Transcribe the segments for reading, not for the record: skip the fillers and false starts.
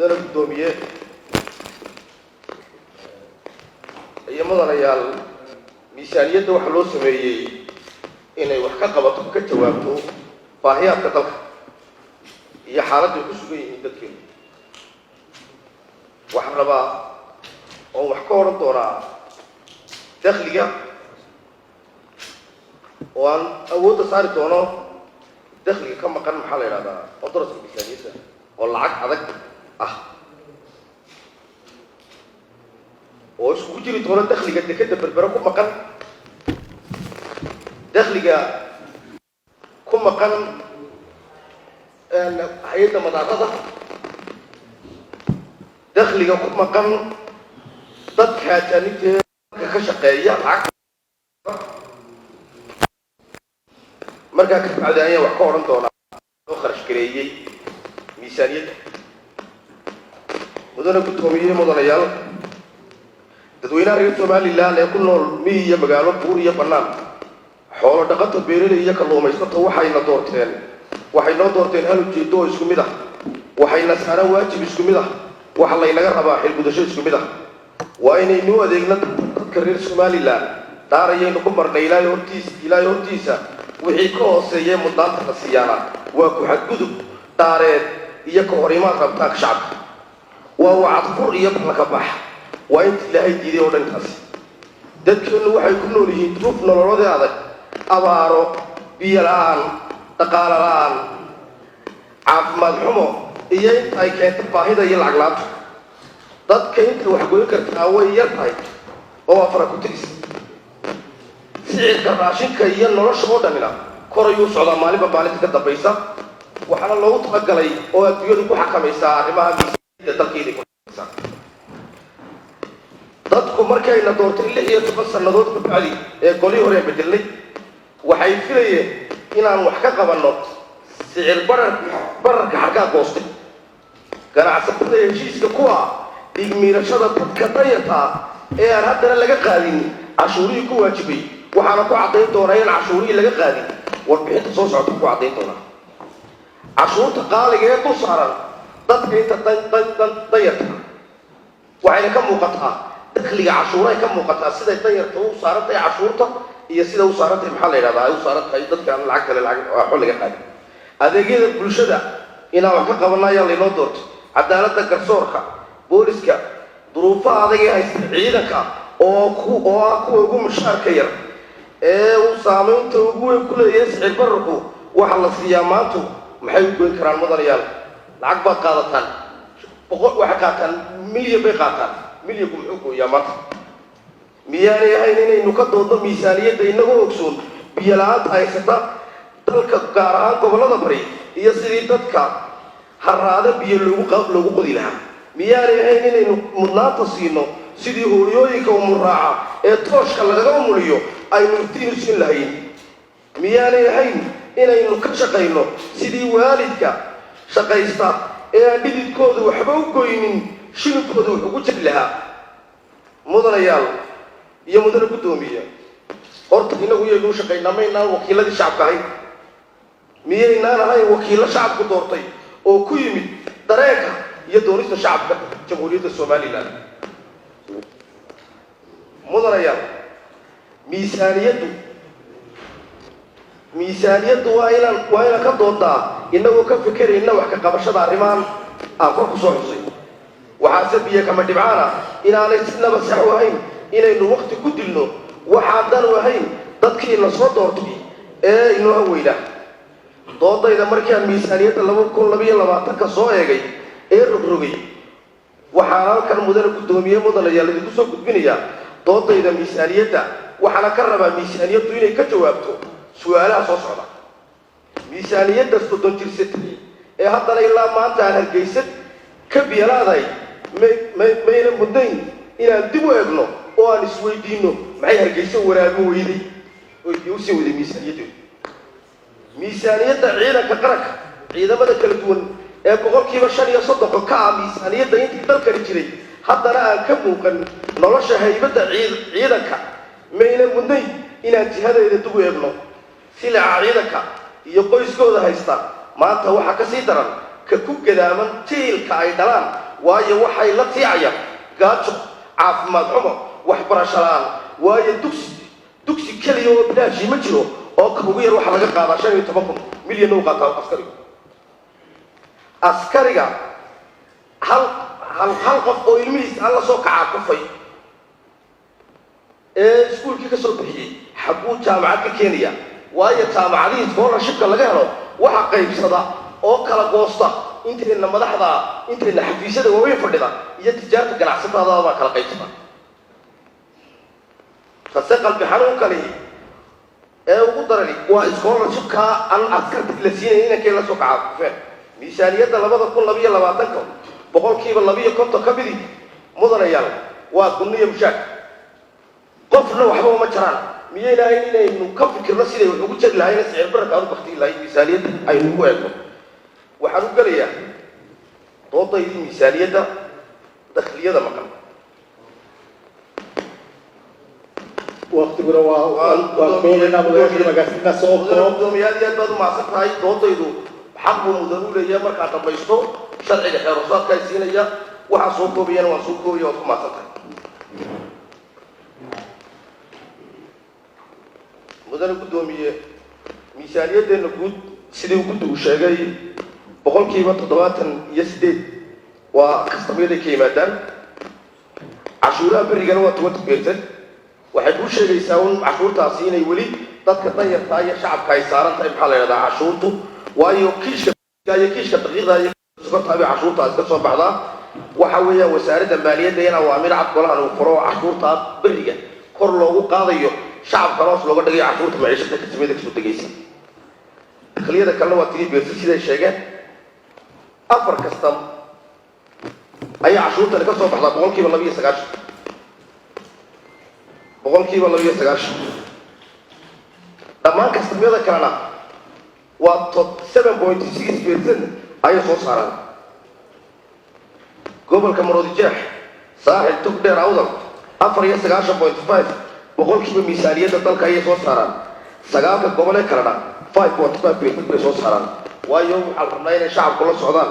mudane gudoomiye iyo mudanayaal miisaaniyadda waxa loo sameeyey inay wax ka qabato ka jawaabto baahiyaadka dalka iyo xaaladda ku sugan yihiin dadkeenu waxaan rabaa oo wax ka oran doonaa dakhliga oo aan awoodda saari doono dakhliga ka maqan maxaa la yidhahdaa qodaraska miisaaniyadda oo lacag adag ah oo iskugu jiri doono dakhliga dekeda berbera ku maqan dakhliga ku maqan hay-adda madaarada dakhliga ku maqan dadka ajaanibta ka shaqeeya lacag markaa ka bacdi ayaan wax ka odhan doonaa loo kharash gareeyey miisaaniyadda mudane gudoomiye mudanayaal dadweynaha reer somalilan ee ku nool miyi iyo magaalo buur iyo bannaan xoolo dhaqato beeraley iyo kalluumaysato waxay noo doorteen hal ujeedo oo isku mid ah waxayna saaraan waajib isku mid ah waxa laynaga rabaa xilgudasho isku mid ah waa inaynu adeegno dadka reer somalilan daarayaynu ku marnay ilaahay hortiisa wixii ka hooseeyay mudnaanta la siyaana waa ku xadgudub daareed iyo ka hor imaad rabtaanka shacabka waa wacad fur iyo ballanka bax waa inta ilaahay diiday oo dhankaasi dadkeennu waxay ku nool yihiin duruuf nololode adag abaaro biyo la-aan dhaqaalo la-aan caafimaad xumo iyo inta ay keento baahida iyo lacag la-aanta dadka inta wax goyn kartaa way yar tahay oo waa fara ku tiris sicirka raashinka iyo nolosha oo dhamina kor ayuu socdaa maalinba maalinta ka dambaysa waxaana loogu talagalay oo adduunyadu ku xakamaysaa arrimaha miisaaniyadda dalkeedii ku xakamaysaa dadku markayna doortay 16 sannadood ka bacdi ee golihii hore bedelnay waxay filayeen inaan wax ka qabanno sicir bararka xarkaa goostay ganacsatada heshiiska kuwa dhigmiirashada dadka dayarta ee aan haddana laga qaadin cashuurihii ku waajibay waxaana ku caddayn doonaa in cashuurihii laga qaadin warbixinta soo socota ku caddayn doonaa cashuurta qaaliga ee dul saaran dadka inta dayarta waxayna ka muuqataa dakhliga cashuurahay ka muuqataa siday dayarta u saaran tahay cashuurta iyo sida u saaran tahay maxaa la yidhahdaa ay u saaran tahay dadka aan lacag kale waxba laga qaadin adeegyada bulshada inaan wax ka qabanna ayaa laynoo doortay cadaaladda garsoorka booliska duruufaha adag ee haysta ciidanka oo ah kuwa ugu mushaarka yar ee uu saamaynta ugu weyn ku leeyahay sicir bararku waxa la siiyaa maantu maxay u goyn karaan mudanayaal lacag baad qaadataan waxay qaataan milyan bay qaataan milyanku muxuu gooyaa maanta miyaanay ahayn inaynu ka doodno miisaaniyadda inagoo ogsoon biyo la-aanta haysata dalka gaar ahaan gobollada bari iyo sidii dadka haraada biyo loogu qodi lahaa miyaanay ahayn inaynu mudnaanta siino sidii hooyooyinka umuraaca ee tooshka lagaga umuliyo aynu iftiinu siin lahayn miyaanay ahayn inaynu ka shaqayno sidii waalidka shaqaysta ee aan dhididkooda waxba u goynin shilinkooda wax ugu jiri lahaa mudanayaal iyo mudane gudoomiye horta inagu iyaynu u shaqaynaa maynaan wakiiladii shacabka ahayn miyaynaan ahayn wakiillo shacabku doortay oo ku yimid dareenka iyo doonista shacabka jamhuuriyadda somalilan mudanayaal miisaaniyaddu waa inaan ka doodnaa inagoo ka fekerayna wax ka qabashada arrimahan aan kor ku soo xusay waxaase biyo kama dhibcaana inaanay sinaba sax u ahayn inaynu waqti ku dilno waxaan dan u ahayn dadkiina soo doortay ee inoo haweyna doodayda markii aan miisaaniyadda 2022 soo eegay ee rogrogay waxaan halkan mudane gudoomiye mudanayaal idinku soo gudbinayaa doodayda miisaaniyadda waxaana ka rabaa miisaaniyaddu inay ka jawaabto su'aalaha soo socda miisaaniyadda 30 jirsatay ee haddana ilaa maanta aan hargeysan ka biyalaadahay mayna mudnayn inaan dib u eegno oo aan isweydiino maxay hargeysa waraabin weyday oo usii waday miisaaniyadda ciidanka qaranka ciidamada kala duwan ee boqolkiiba 35 ka ah miisaaniyadda intii dalkani jiray haddana aan ka muuqan nolosha haybadda ciidanka mayna mudnayn inaan jihadeeda dib u eegno silaca ciidanka iyo qoyskooda haysta maanta waxa ka sii daran ka ku gadaaman tiilka ay dhalaan waayo waxay la tiicayaan gaajo caafimaad xumo waxbarasho la'aan waayo dugsi keliya oo bilaashi ma jiro oo ka ugu yar waxa laga qaadaa 15 milyan oo qaataa askariga hal qof oo ilmihiisa alla soo kacaa kufay iskuulkii ka soo bixiyey xaguu jaamacad ka keenaya waayo jaamacadihii scholarshipka laga helo waxa qaybsada oo kala goosta intayna madaxda intayna xafiisyada waaweyn fadhida iyo tijaarta ganacsatada baa kala qaybsada fase qalbi xanuunka leh ugu darani waa scholarshipka aan askarta la siinay inay la soo kacaa kufeen miisaaniyadda 2022 boqolkiiba 250 ka midi mudanayaal waa guniyo mushaar qofna waxba uma jiraan miyayna inaynu ka fikirno siday wax ugu jari lahayn sicir bararka aan waqti ilaahay miisaaniyadda aynu ku eegno waxaan u galayaa doodaydii miisaaniyadda dakhliyada maqan waqtiguna waa koolina mudane magaasina soo gudoomiyaad baad u mahadsan tahay doodaydu xaq buu mudan u leeyahay markaad dhamaysto sharciga xeerusaadka ay siinaya waxaa soo koobiyana waan soo koobiya waad ku mahadsan tahay mudane gudoomiye miisaaniyaddeena guud sidii guddi uu sheegay boqolkiiba 78 waa kastamyada ka yimaadaan cashuuraha berrigana waa 20% waxay ku sheegaysaa un cashuurtaasi inay weli dadka danyarta iyo shacabka ay saaran tahay maxaa la yidhahdaa cashuurtu waayo kiishka daqiiqda iyo sokorta bay cashuurtaasi ka soo baxdaa waxa weeyaan wasaaradda maaliyadda in awaamir cad golahan uu furo cashuurta berriga kor loogu qaadayo shacabka hoos looga dhigayo cashuurta maciishada kastamyada kasoo degaysa dakhliyada kalena waa 3% siday sheegeen afar kastam ayaa cashuurtani ka soo baxdaa boqolkiiba 2.9 dhammaan kastamyada kalena waa 7.6% ayay soo saaraan gobolka Maroodijeex saaxil togdheer awdal 94.5 boqolkiiba miisaaniyadda dalka ayay soo saaraan sagaalka gobolee kalena 5.5% bay soo saaraan waayo waxaa la rabnaa inay shacabku la socdaan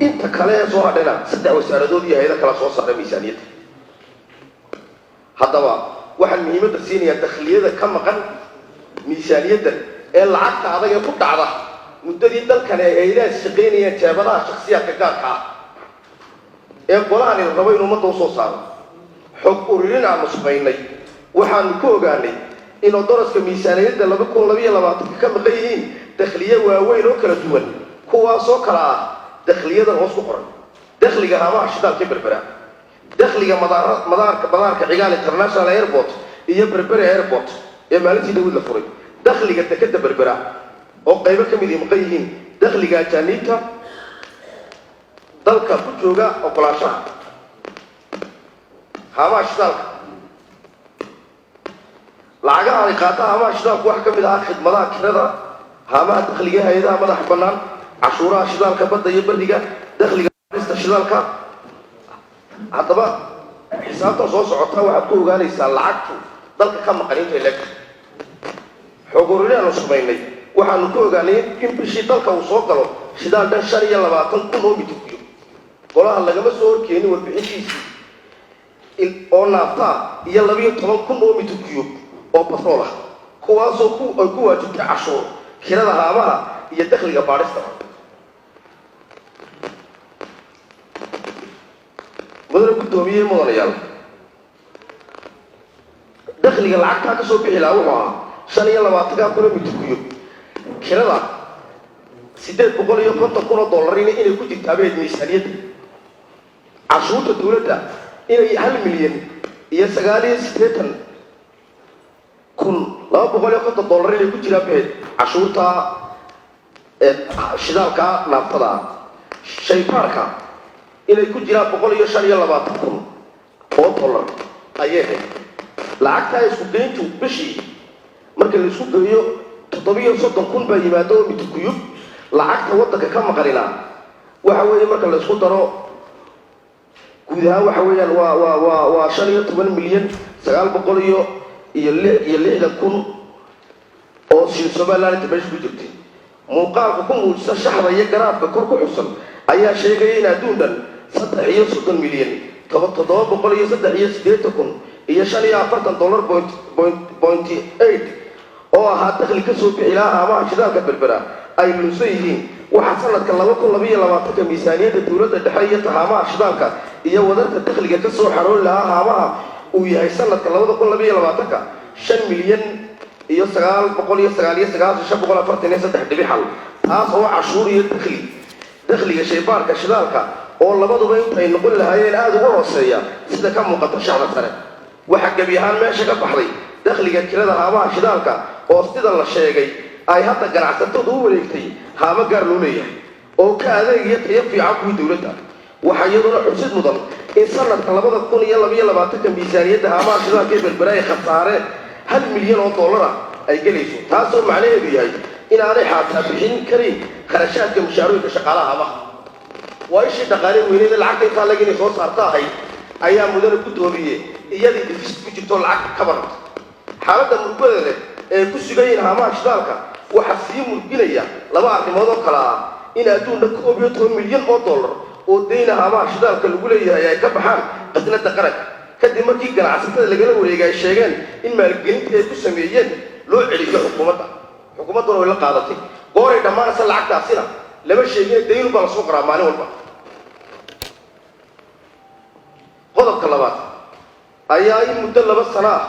inta kale ee soo hadhayna 3 wasaaradood iyo hay'ado kala soo saaray miisaaniyadda haddaba waxaan muhiimadda siinayaa dakhliyada ka maqan miisaaniyadda ee lacagta adag ee ku dhacda muddadii dalkan ay hay'adaha shaqaynayaan jeebadaha shakhsiyaadka gaarka ah ee golahan la rabo in ummadda u soo saaro xog ururin aanu samaynay waxaanu ku ogaanay in daraska miisaaniyadda 2022 ka maqan yihiin dakhliye waaweyn oo kala duwan kuwaasoo kala ah dakhliyada hoos ku qoran dakhliga haamaha shidaalka berbera dakhliga madaarka cigaal international airport iyo berbera airport ee maalintii dawlad la furay dakhliga dekada berbera oo qaybo ka mid ah maqan yihiin dakhliga ajaanibta dalka ku jooga ogolaanshaha haamaha shidaalka lacagaha ay qaataan haamaha shidaalku wax ka mid ah khidmadaha kirada haamaha dakhliga hay'adaha madaxa bannaan cashuuraha shidaalka badda iyo bariga dakhliga shidaalka haddaba xisaabtan soo socota waxaad ku ogaanaysaa lacagtu dalka ka maqan intay leegtahay xog ururin aanu samaynay waxaanu ku ogaanay in bishii dalka uu soo galo shidaal dhan 25 kun oo mitir kuyo golaha lagama soo horkeenin warbixintiisii oo naafta iyo 12 kun oo mitir kuyo oo batrool ah kuwaasoo ku waajibtay cashuur kirada haamaha iyo dakhliga baadhista mudane gudoomiye mudanayaal dakhliga lacagtaa ka soo bixi lahaa wuxuu ahaa 25 kun oo mitir kuyo kirada 850 kun oo dollar inay ku jirtaa beed miisaaniyadda cashuurta dawladda inay 1 milyan iyo 89 kun 250 dollar inay ku jiraan beed cashuurta shidaalka naaftada shaybaarka inay ku jiraan 125 kun oo dollar ayay ahayd lacagta isku deyntu bishii marka la isku geeyo 730 kun baa yimaado oo mitir kuyub lacagta waddanka ka maqanina waxa weeye marka la isku daro guud ahaan waxa weeyaan waa 15 milyan 960 kun oo shilin Soomaaliland meesha ku jirtay muuqaalka ku muujisa shaxda iyo garaafka kor ku xusan ayaa sheegaya in adduun dhan 330 milyan 783 kun iyo 45 $5.8 oo ahaa dakhli ka soo bixi lahaa haamaha shidaalka berbera ay lunsan yihiin. waxaa sanadka 2022 miisaaniyadda dowladda dhexe iyo haamaha shidaalka iyo wadarta dakhliga ka soo xaroon lahaa haamaha uu yahay sanadka 2022 5 milyan iyo 949,543 taas oo cashuur iyo dakhliga shaybaarka shidaalka oo labaduba intay noqon lahaayeen aad uga hooseeya sida ka muuqata shacda sare. waxaa gebi ahaan meesha ka baxday dakhliga kirada haamaha shidaalka oo sida la sheegay ay hadda ganacsatadu u wareegtay haamo gaar loo leeyahay oo ka adeegaya tayo fiican kuwii dowladda. waxaa iyaduna xusid mudan in sanadka 2022 miisaaniyadda haamaha shidaalka ee berbera ay khasaareen $1 milyan ay gelayso, taasoo macnaheedu yahay inaanay xataa bixin karin kharashaadka mushaarooyinka shaqaalaha haamaha. waa ishii dhaqaale weyneeda lacagta intaa lag inay soo saarta ahayd ayaa mudane guddoomiye iyadii difis ku jirto lacag ka baran. xaaladda murugada leh ee ku sugan yihiin haamaha shidaalka waxaa sii murginaya laba arrimood oo kale ah in adduunna $11 milyan oo deyna haamaha shidaalka lagu leeyahay ay ka baxaan qasnada qaranka kadib markii ganacsatada lagala wareegay ay sheegeen in maalgelintii ay ku sameeyeen loo celiyo xukuumadduna way la qaadatay. gooray dhammaanaysa lacagtaasina lama sheegin dayn baa la soo qoraa maalin walba. qodobka labaad ayaa in muddo 2 sano ah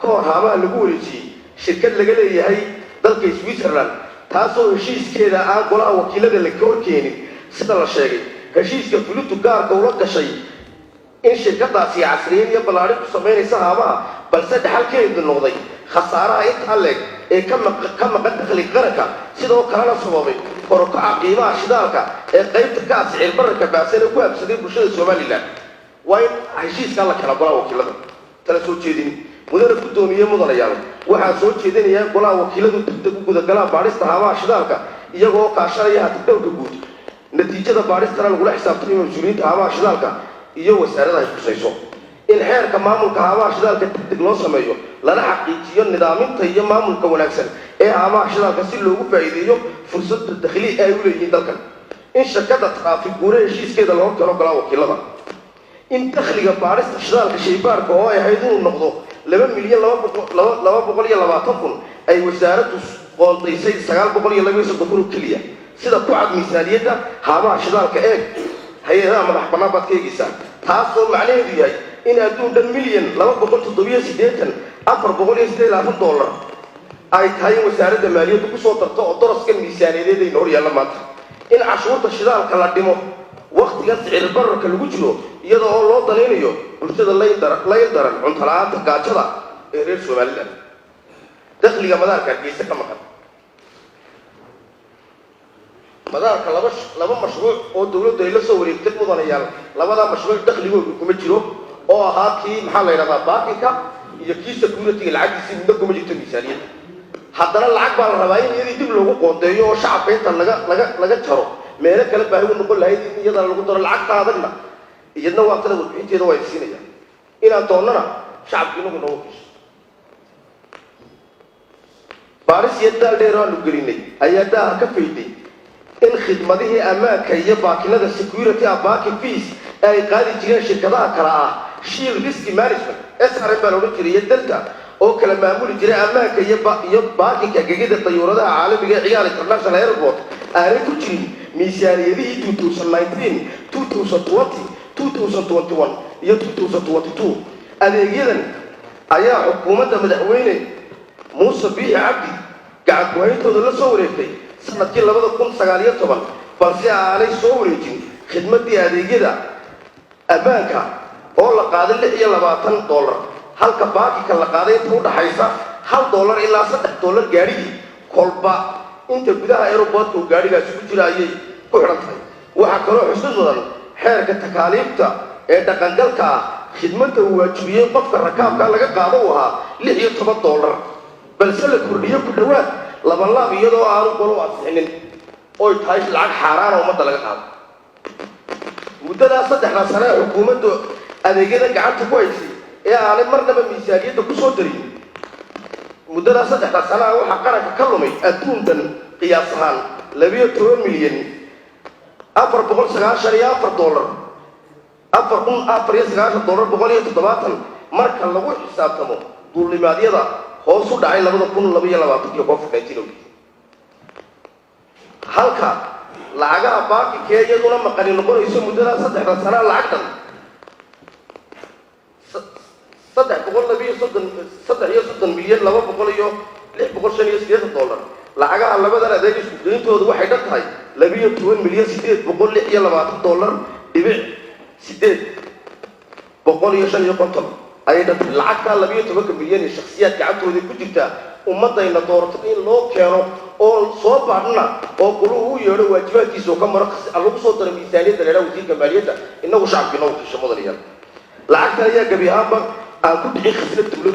ka hor haamaha lagu wareejiyey shirkad laga leeyahay dalka Switzerland taasoo heshiiskeeda aan golaha wakiilada la horkeenin sida la sheegay. heshiiska fulintu gaarka ula gashay in shirkadaasi casriyeyn iyo ballaarin ku samaynaysa haamaha balse dhaxalkeedu noqday khasaaraha intaa leeg ee ka maqan dakhliga qaranka sidoo kalena sababay kor u kaca qiimaha shidaalka ee qaybta ka sicir bararka baahsan ee ku habsaday bulshada Somaliland. waa in heshiiska la kala golaha wakiilada tala soo jeedin mudane guddoomiye mudanayaal waxaa soo jeedinaya golaha wakiiladu degdeg u gudagalaan baadhista haamaha shidaalka iyagoo kaashanaya hantidhowrka guud. natiijada baadhistana lagula xisaabtamayo mas-uuliyiinta haamaha shidaalka iyo wasaarada ay khusayso. in xeerka maamulka haamaha shidaalka degdeg loo sameeyo lana xaqiijiyo nidaaminta iyo maamulka wanaagsan ee haamaha shidaalka si loogu faa'iideeyo fursadda dakhli ay u leeyihiin dalkan. in shirkadda traafik guure heshiiskeeda loo keeno golaha wakiilada. in dakhliga baadhista shidaalka shaybaarka oo ay ahayd inuu noqdo $2 milyan 220 kun ay wasaaraddu qoondaysay 920 kun keliya sida ku cad miisaaniyadda haamaha shidaalka ee hay-adaha madax bannaan baad ka eegaysaa. taasoo macnaheedu yahay in adduun dhan $1 milyan 488,428 ay tahay in wasaaradda maaliyaddu ku soo darto oo doraskan miisaaniyadeed ayna hor yaalla maanta. in cashuurta shidaalka la dhimo waqtigan sicir bararka lagu jiro iyada oo loo danaynayo bulshada layl daran cunto la-aanta gaajada ee reer Somaliland. dakhliga madaarka Hargeysa ka maqan madaarka laba mashruuc oo dowladda ay la soo wareegtay mudanayaal labada mashruuc dakhligoodu kuma jiro oo ahaa kii maxaa la yidhahdaa baakinka iyo kii security-ga lacagtiisii midna kuma jirto miisaaniyadda. haddana lacag baa la rabaa in iyadii dib loogu qoondeeyo oo shacabka inta laga jaro meelo kale baahi u noqon lahayd in iyadana lagu daro lacagta adagna iyadna waa tana warbixinteeda waa siinayaan inaan doonnana shacabka inagu noo wakiisho. baaris iyo daal dheer aanu gelinay ayaa daaha ka fayday in khidmadihii ammaanka iyo baakinada security baakin fees ay qaadi jireen shirkadaha kale ah Shield Risk Management SRM baa loo jiray Delta oo kala maamuli jiray ammaanka iyo baakinka gegida dayuuradaha caalamiga ee Ciyaal International Airport aanay ku jirin miisaaniyadihii 2019, 2020, 2021 iyo 2022. adeegyadan ayaa xukuumadda madaxweyne Muuse Biixi Cabdi gacan ku hayntooda la soo wareegtay sanadkii 2019 balse aanay soo wareejin khidmadii adeegyada ammaanka oo la qaaday $26 halka baakinka la qaaday inta u dhaxaysa $1 ilaa $3 gaarigii kolba inta gudaha aeroportka uu gaarigaasi ku jira ayay ku xidhan tahay. waxaa kaloo xusid mudan xeerka takaaliifta ee dhaqangalka ah khidmadda uu waajibiyey qofka rakaabka laga qaado uu ahaa $16 balse la kordhiyo ku dhowaad labanlaab iyadoo aanu golo ansixinin oy tahay lacag xaaraan oo ummadda laga qaado. muddadaa 3 sano ee xukuumaddu adeegyada gacanta ku haysay ee aanay marnaba miisaaniyadda ku soo darin muddadaa 3 sano waxaa qaranka ka lumay adduun dhan qiyaas ahaan 12 milyan $494 $4,490 marka lagu xisaabtamo duulimaadyada hoos u dhacay 2022 COVID-19 halka lacagaha baaqikee iyaduna maqani noqonayso muddada 3 sano lacagtan 330 milyan $2,658 lacagaha labadan adeeg isku deyntoodu waxay dhan tahay $12 milyan $826 dhibic 850 ayay dhan tahay lacagta 12 milyan ee shakhsiyaad gacantooda ku jirta ummadayna doorato in loo keeno oo soo baadhna oo quluhu u yeedho waajibaadkiisa oo ka maro lagu soo daro miisaaniyadda leedaha wasiirka maaliyadda inagu shacabkiina u tisho mudanayaal lacagta ayaa gebi ahaanba aan ku dhicin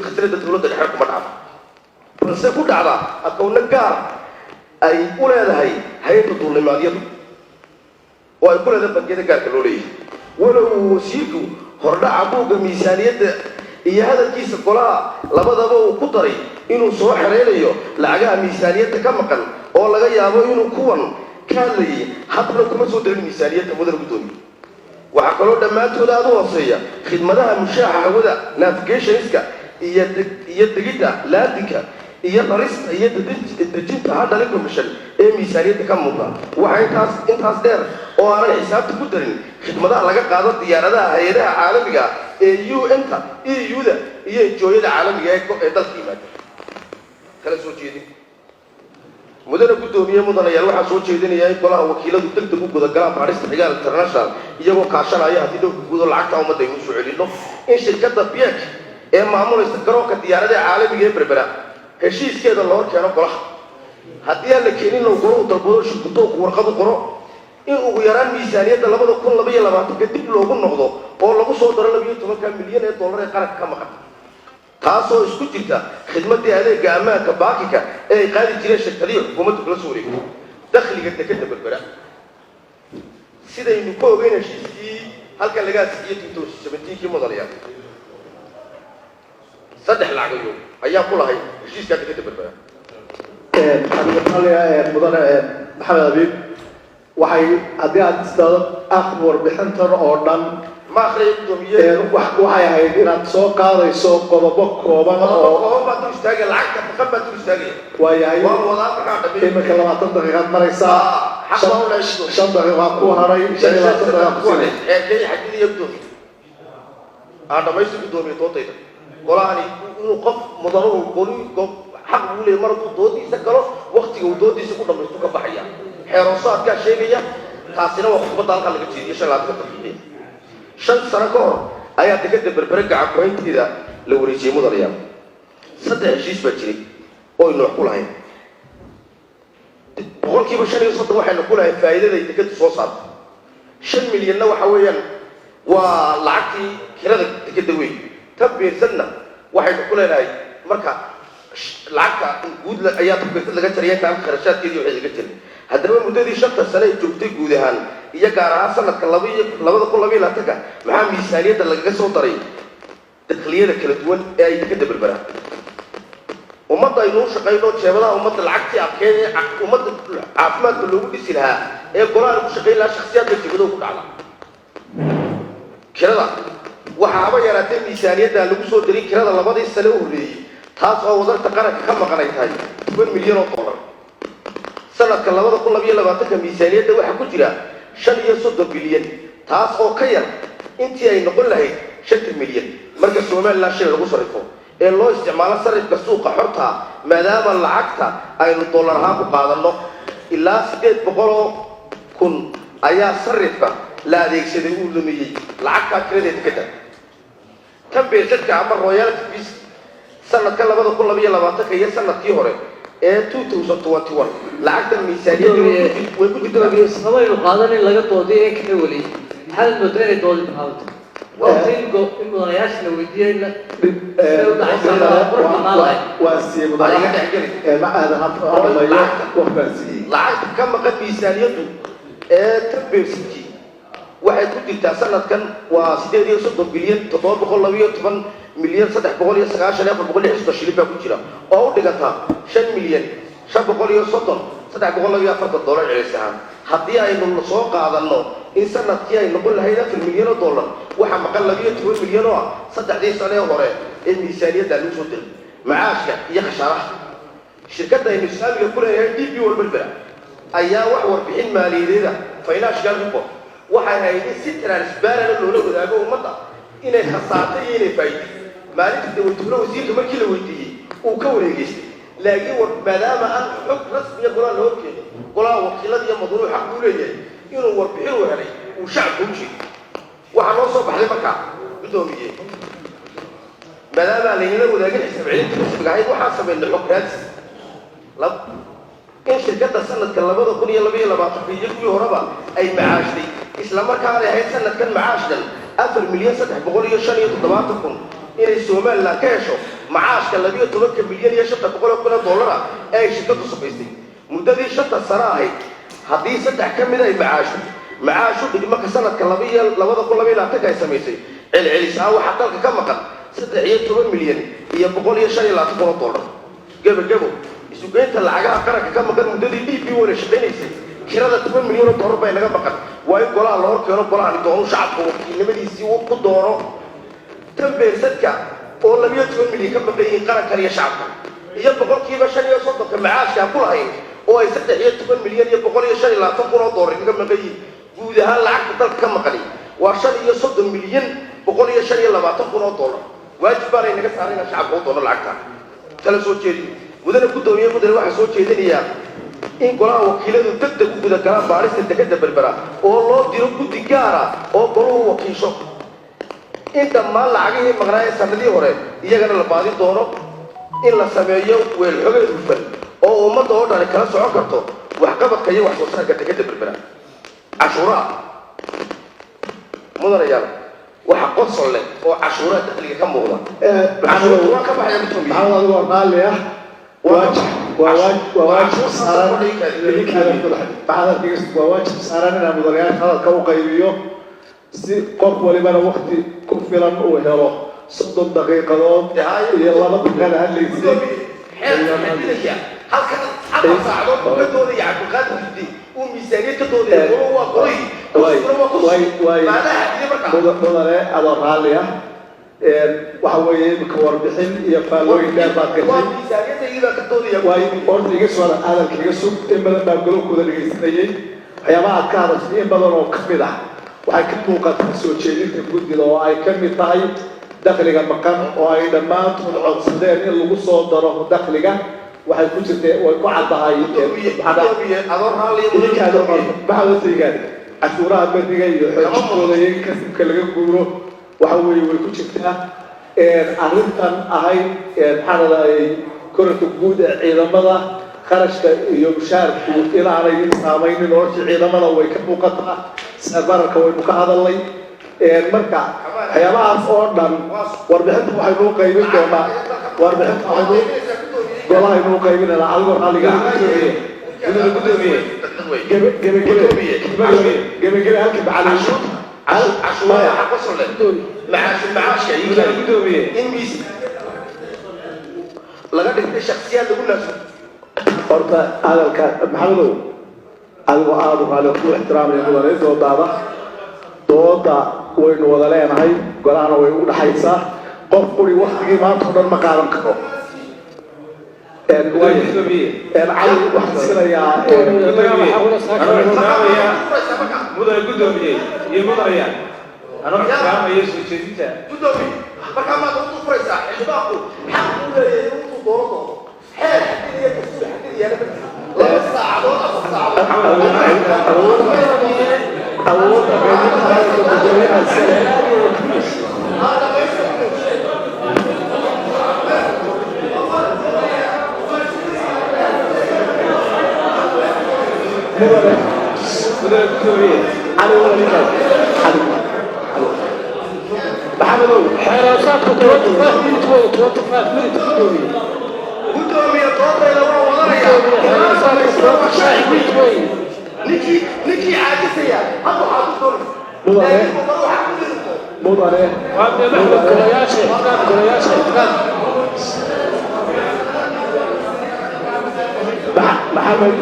khasnada dowladda dhexe kuma dhacdo balse ku dhacda akowna gaar ay u leedahay hay-adda duulimaadyadu oo ay ku leedahay bangiyada gaarka loo leeyahay walow wasiirku hordhaca buugga miisaaniyadda iyo hadalkiisa golaha labadaba uu ku daray inuu soo xereynayo lacagaha miisaaniyadda ka maqan oo laga yaabo inuu kuwan ka hadlayay haddana kuma soo darin miisaaniyadda mudan guddoomiye waxaa kaloo dhammaantood aada u hooseeya khidmadaha mushaaxa hawada navigationska iyo degidda laadinka iyo rarista iyo dejinta hadhali commission ee miisaaniyadda ka muuqda waxaa intaas dheer oo aanan xisaabta ku darin khidmadaha laga qaado diyaaradaha hay-adaha caalamiga ee UN-ta EU-da iyo enjooyada caalamiga ee dalka yimaada kala soo jeedin mudana guddoomiye mudanayaal waxaa soo jeedinaya in golaha wakiiladu degdeg u gudagalaan baadhista xigaal international iyagoo kaashanaya haddii dhowrka gudo lacagta ummadda aynu soo celinno in shirkadda biek ee maamulaysa garoonka diyaaradaha caalamiga ee berbera heshiiskeeda loo keeno golaha haddii aan la keenin loo golo u dalbado shirkudoonku warqad u qoro in ugu yaraan miisaaniyadda 2022 dib loogu noqdo oo lagu soo daro $12 milyan ee qaranka ka maqan taasoo isku jirta khidmadii adeega ammaanka baakika ee ay qaadi jireen shirkadihii xukuumaddu kula soo wareegtay dakhliga dekedda berbera sidaynu ku ogeyn heshiiskii halkan laga asixiyey 2017 mudanayaal 3 lacagayo ayaa ku lahay heshiiska dekedda berbera mudane maxamed abiib waxay haddii aad istaado warbixintan oo dhan ma akhriyo guddoomiye waxay ahayd inaad soo qaadayso qodobo kooban oo baad u istaagay lacagta faqad baad u istaagay waayahay waa wadaa markaa dhameeyay iminka 20 daqiiqaad maraysaa 5 daqiiqaad ku haray 20 daqiiqaad ku haray kay xaqiiqo guddoomiye dhamaysto guddoomiye doodayda golahani inuu qof mudanuhu qoli xaq u leeyahay markuu doodiisa galo waqtiga uu doodiisa ku dhamaysto ka baxaya xeeroosaadka sheegaya taasina waa khudbadda halka laga jeediyay 5 daqiiqo 5 sano ka hor ayaa dekedda berbera gacan ku-haynteeda la wareejiyey mudanayaal 3 heshiis baa jiray oo aynu wax ku lahayn boqolkiiba 5 waxaynu ku lahayn faa'iidada ay dekeddu soo saarto 5 milyanna waxa weeyaan waa lacagtii kirada dekedda weyn tan beersadna waxaynu ku leenahay marka lacagta guud ayaa beersad laga jariyay intaan kharashaadkeedii waxay laga jiray haddaba muddadii 5 sano ay joogtay guud ahaan iyo gaar ahaan sanadka 2022 maxaa miisaaniyadda lagaga soo daray dakliyada kala duwan ee ay dekedda berbera ummadda aynu u shaqayno jeebadaha ummadda lacagtii adkeed ee ummadda caafimaadka loogu dhisi lahaa ee golaha lagu shaqayn lahaa shakhsiyaadka jeebadoo ku dhacda kirada waxaa haba yaraatee miisaaniyadda lagu soo darin kirada 2 sano u horreeyey taas oo wadarta qaranka ka maqanay tahay $10 milyan sanadka 2022 miisaaniyadda waxaa ku jira 35 bilyan taas oo ka yar intii ay noqon lahayd 5 milyan marka Soomaaliland shay lagu sarrifo ee loo isticmaalo sarrifka suuqa xorta maadaama lacagta aynu dollar ahaan ku qaadano ilaa 800,000 ayaa sarrifka la adeegsaday uu lumiyay lacagta kirada dekedda tan beersadka ama royalty fees sanadka 2022 iyo sanadkii hore ee 2021 lacagta miisaaniyadda way ku jirtaa sabaynu qaadan in laga doodiyo in kala wali hal mudane doodi maxamed waa in mudanayaasha la weydiiyay waa sii mudane ma aadan hadlayo waqtigaasi lacagta ka maqan miisaaniyaddu ee tan beersadkii waxay ku jirtaa sanadkan waa 8 bilyan 712 milyan 394 shilin baa ku jira oo u dhiganta 5 milyan 530 $340 celisahan haddii aynu soo qaadanno in sanadkii ay noqon lahayd $4 milyan waxa maqan $12 milyan oo ah saddexdii sano hore ee miisaaniyadda lagu soo diray macaashka iyo khashaaraha shirkadda aynu islaamiga ku leeyahay DP World ayaa wax warbixin maaliyadeeda financial report waxay ahayd si transparent loola wadaago ummadda inay khasaartay iyo inay faa'iido maalintii dawladda wasiirka markii la weydiiyey uu ka wareegaystay laakiin maadaama aan xog rasmi ah loo keenin golaha wakiilada iyo madruux xaq u leeyahay inuu warbixin u helay uu shacabku u sheegay waxa loo soo baxday markaa gudoomiye maadaama laynala wadaagin xisaab celinta rasmiga ahayd waxaan sameynay xog raadis in shirkadda sanadka 2022 iyo kuwii horeba ay macaashtay isla markaana ahayd sanadkan macaashdan $4,375,000 inay Soomaaliland ka hesho macaashka $12 milyan iyo $700,000 ay shirkaddu samaysay muddadii 5 sano ahayd haddii saddex ka mid ay macaashu dhigmaka sanadka 2022 ay samaysay celcelisaa waxaa dalka ka maqan $13 milyan iyo $125,000 gabagabo isugeynta lacagaha qaranka ka maqan muddadii DP World shaqaynaysay kirada $10 milyan bay naga maqan waa in golaha la hor keeno golaha doono shacabku wakiilnimadiisii uu ku doono tanbeersadka oo $12 milyan ka maqan qaranka iyo shacabka iyo 5% macaashka ku lahayn oo ay $13 milyan iyo $125,000 naga maqan guud ahaan lacagta dalka ka maqan waa $30 milyan $125,000 waajib baan inaga saarayna shacabku doono lacagta kala soo jeedin mudane gudoomiye waxa soo jeedinaya in golaha wakiiladu degdeg u guda galaan baarista dekedda berbera oo loo diro guddi gaar ah oo goluhu wakiisho in dhammaan lacagihii maqnaayeen sanadii hore iyagana la baadi doono in la sameeyo weel xogeed hufan oo ummadda oo dhan kala socon karto waxqabadka iyo wax soo saarka dekedda berbera cashuuraha mudanayaal waxa qosol leh oo cashuuraha dakhliga ka muuqda cashuuraha ka baxaya gudoomiye وواجب ساران إن مدريات هذا كوقيبيو قف ولمن وقت كفلا وهلا 6 دقيقة يلا نبغى هذا اللي هل صعدوا كدوري عبد القادر جدي وميزانية كدوري هو قوي مدريات على الرالية وحوي كواربحين يفعلون دابا كثير وأرد يجسوا على الكيسوب إما لما يقولوا كذا الجسديين حيوانات كهرباء إما لما كفدا وهيكملوا قد سوتشيلين تقول لو هيكمل طاي داخل المكان وهيدا ما تقول صدقني اللي وصل ضرر داخلها وهيكون ويقعد هاي هذا اللي كانوا بعد تيجان عشورات بديجي يحطوا لي كسب كل جبرو وحوي ويكوشتها أرنتن أهاي حنا كرة الجود إذا مضى خرجت يوم شارك إلى على يومين نورش إذا مضى ويكبوا قطعة سبارك ويبقى الله مركع حيوان أوردن وربحت وحنو قيمين دوما وربحت وحنو والله إنه قيمين أنا أقول على جب هالك على عشوائي حقصر لك معاش يجي إن ميس لقد الشخصيات اللي قلنا horta hadalka maxamedow adigu aad u qaali ku ixtiraamaya mudane dooda waynu wada leenahay golahana way u dhaxaysaa qof quri waqtigii maanta oo dhan ma qaadan karo cali waxaan siinayaa mudane gudoomiye iyo mudanayaal anoo ixtiraamaya soo jeedinta gudoomiye markaa maad u furaysaa xildhibaanku xaq u leeyahay inuu doono حيل حديدية كسور حديدية أنا بدي لا ساعة ولا ساعة أول نكي عاجزية هذا حاضر مدري محمد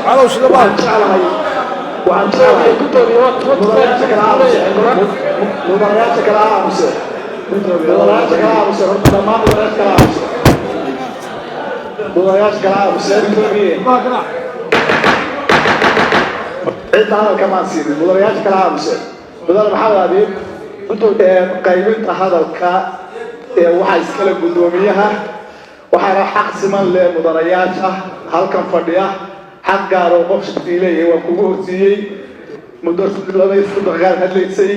على وش وعن شعلها وعن شعلها مدرياتك العامسة مدرياتك العامسة ما مدرياتك العامسة مدرياتك العامسة انت هذا كمان سيدي مدرياتك العامسة مدر محمد عبيد انتو قيمت هذا الكا waxaa iskala gudoomiyaha waxaana xaq siman leh mudanayaasha halkan fadhiya xaq gaar oo qof shaqsi leeyahay waa kugu horsiiyey muddo 2 daqiiqo hadlaysay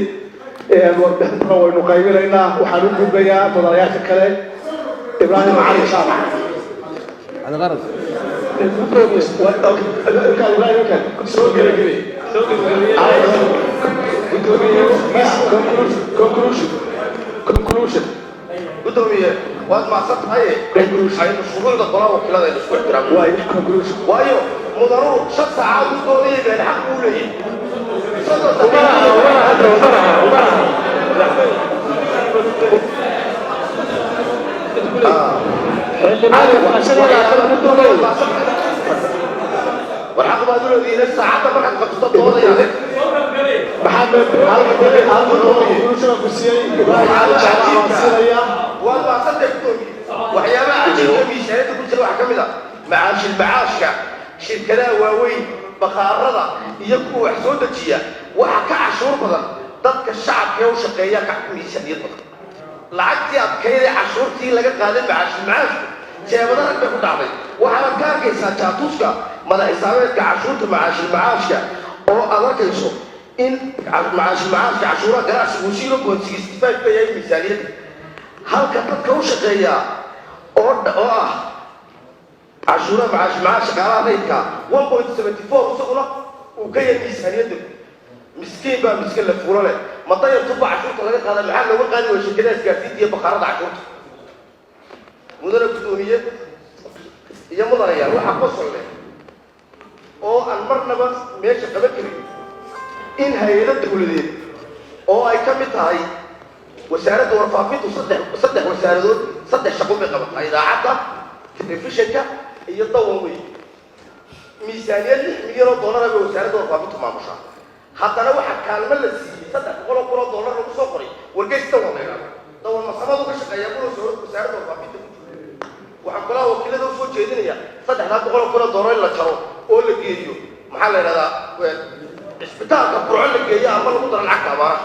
warbixintana waynu qaybinaynaa waxaan u gudbayaa mudanayaasha kale Ibrahim Ali Shama على غرض conclusion gudoomiye waad macsan tahay aynu shuruucda qolaa wakiilada aynu isku ixtiraamno waayo mudanuhu 5 saacaad u doonayeen xaq u والحق ما دول ذي نفس ساعات ما كانت قد تطول يعني محمد والله صدق وحياة عجيبة ميزانية كل سنة واحد كاملة معاش المعاش شركة واوين بخارضة يكون حسودة جيا وحكى عشور بدن ضدك الشعب كيو شقيا كميزانية بدن لعقتي أبكي عشورتي لقى قادم معاش المعاش جاي بدن أكبر دعمي وحنا كان كيسا جاتوسكا ماذا إسامات كعشورة معاش المعاش أو أمرك يسوع إن معاش المعاش عشورة جراس وسيلو كونسي استفاد بيا ميزانية هل كتبت كوش غيا أو عشورة معاش قرار ريكا 1.74 وصغنا وكيا ميزانية مسكين بقى مسكين لفورة ما طيب تبع عشورة لقيت هذا المحل لو قال وش كده سكاسيت يبقى خرط عشورة مدرب بدونية يا مدريا روح أقصر له أو المرنا بس ماشي قبل إن هي الدولة أو أي كم تاعي وسعرت ورفافيت وصدق وسعرت صدق شقوق قبل إذا عطى في شركة يتطوّمي ميزانية $1 مليون وسعرت ورفافيت مع مشروع حتى لو حكى الملس صدق $1 مسافري والجيش توّمي طول ما صمدوا كشقة يقولوا وسعرت ورفافيت وحكلا وكيله دو سو jeedinaya $300 إلا ترى oo la geeyo maxaa la yiraahdaa isbitaalka Burco la geeyo ama lagu daro lacag abaar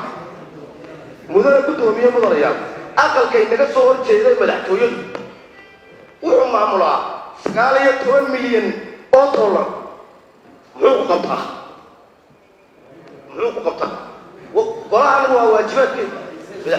mudane gudoomiye mudanayaal aqalka inaga soo horjeeday madaxtooyadu wuxuu maamulaa 19 milyan oo dollar muxuu ku qabtaa golahan waa waajibaadkeeda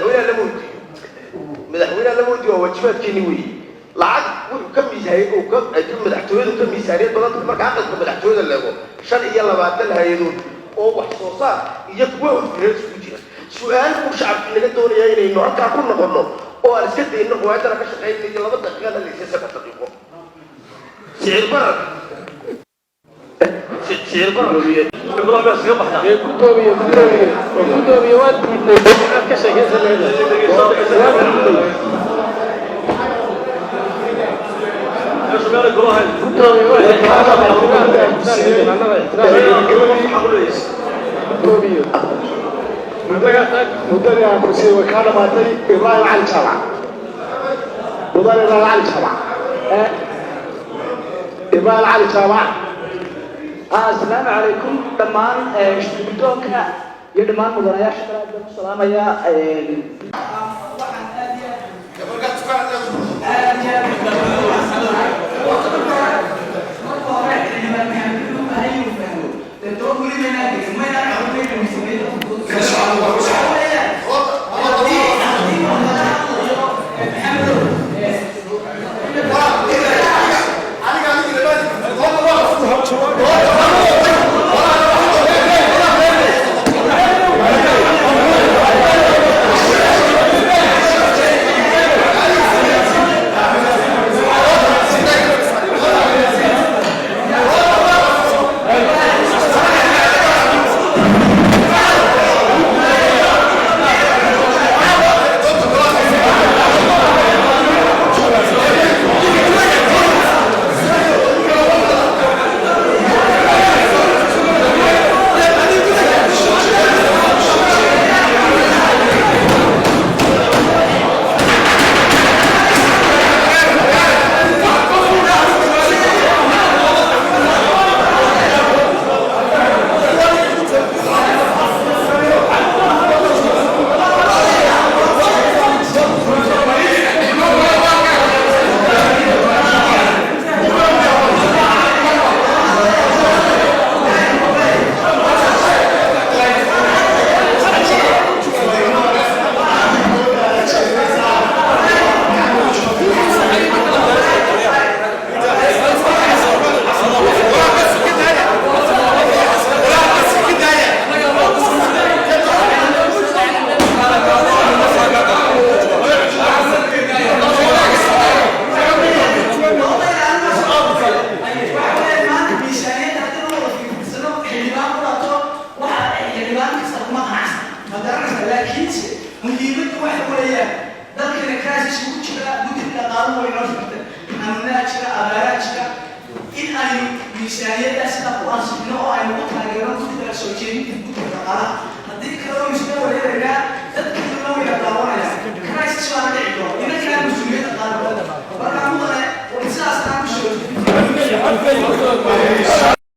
madaxweynaha la muujiyo waa waajibaadkeeni weey lacag wuxuu ka miisaaniyay oo ka madaxtooyadu ka miisaaniyay badan marka aqalka madaxtooyada leego 25 hay'adood oo wax soo saar iyo kuwa hufnaan isku jira su'aal ku shacabka laga doonayaa inay halka ku noqono oo aan iska dayno qowaaidana ka shaqeynayay 2 daqiiqo la leeyahay 7 daqiiqo sicir barar bas ka baxda gudoomiye waad ka shaqeynaysaa مدري أنا كرسي وكان ماتري إبراهيم علي شابع مدري إبراهيم علي شابع إبراهيم علي شابع السلام عليكم دمان شدوك يا دمان مدرياش السلام يا xildhibaan kasta kuma qanacsan ma garanaysa laakiinse muhiimaddu waxa weeyaan dalkana crisis ugu jira guddiga dhaqaaluhu way noo sheegtay xanuunaa jira abaaraa jira in aynu miisaaniyadda sida ku ansixino oo aynu ku taageerno guddiga soo jeedinta guddiga dhaqaalaha haddii kale oo isla wareeraynaa